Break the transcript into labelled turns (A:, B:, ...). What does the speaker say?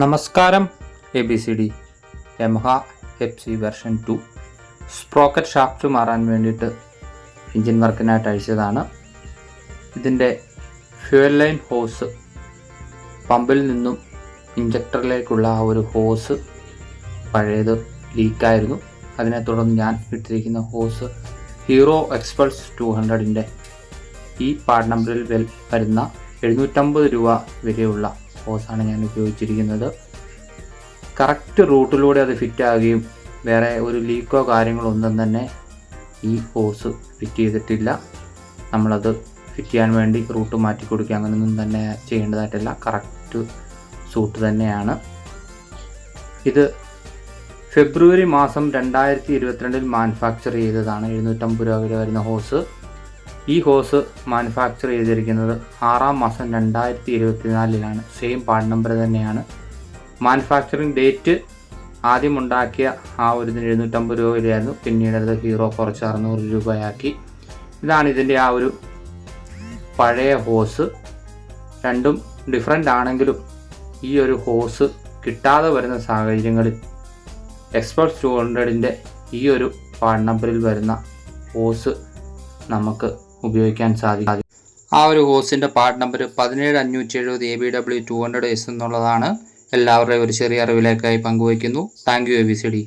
A: നമസ്കാരം. ABCD Yamaha FC version 2 sprocket shaft മാറാൻ വേണ്ടിയിട്ട് എൻജിൻ വർക്കിനായിട്ട് അഴിച്ചതാണ്. ഇതിൻ്റെ ഫ്യൂവൽ ലൈൻ ഹോസ് പമ്പിൽ നിന്നും ഇഞ്ചക്ടറിലേക്കുള്ള ആ ഒരു ഹോസ് പഴയത് ലീക്കായിരുന്നു. അതിനെ തുടർന്ന് ഞാൻ ഇട്ടിരിക്കുന്ന ഹോസ് ഹീറോ എക്സ്പൾസ് 200ൻ്റെ ഈ പാർട്ട് നമ്പറിൽ വരുന്ന 750 രൂപ വരെയുള്ള ഹോസാണ് ഞാൻ ഉപയോഗിച്ചിരിക്കുന്നത്. കറക്റ്റ് റൂട്ടിലൂടെ അത് ഫിറ്റ് ആകുകയും വേറെ ഒരു ലീക്കോ കാര്യങ്ങളോ ഒന്നും തന്നെ ഈ ഹോസ് ഫിറ്റ് ചെയ്തിട്ടില്ല. നമ്മളത് ഫിറ്റ് ചെയ്യാൻ വേണ്ടി റൂട്ട് മാറ്റി കൊടുക്കുക അങ്ങനെയൊന്നും തന്നെ ചെയ്യേണ്ടതായിട്ടില്ല. കറക്റ്റ് സൂട്ട് തന്നെയാണ്. ഇത് ഫെബ്രുവരി മാസം 2022 മാനുഫാക്ചർ ചെയ്തതാണ്. 750 രൂപ വില വരുന്ന ഹോസ്. ഈ ഹോസ് മാനുഫാക്ചർ ചെയ്തിരിക്കുന്നത് 6-ാം മാസം 2024 സെയിം പാർട്ട് നമ്പർ തന്നെയാണ്. മാനുഫാക്ചറിങ് ഡേറ്റ് ആദ്യം ഉണ്ടാക്കിയ ആ ഒരു 750 രൂപ വിലയായിരുന്നു. പിന്നീട് അത് ഹീറോ കുറച്ച് 600 രൂപയാക്കി. ഇതാണ് ഇതിൻ്റെ ആ ഒരു പഴയ ഹോസ്. രണ്ടും ഡിഫറെൻ്റ് ആണെങ്കിലും ഈ ഒരു ഹോസ് കിട്ടാതെ വരുന്ന സാഹചര്യങ്ങളിൽ എക്സ്പൾസ് 200ൻ്റെ ഈ ഒരു പാർട്ട് നമ്പറിൽ വരുന്ന ഹോസ് നമുക്ക് ഉപയോഗിക്കാൻ സാധിക്കും. ആ ഒരു ഹോസിൻ്റെ പാർട്ട് നമ്പർ 17570 ABW 200S എന്നുള്ളതാണ്. എല്ലാവരുടെയും ഒരു ചെറിയ അറിവിലേക്കായി പങ്കുവയ്ക്കുന്നു. Thank you ABCD.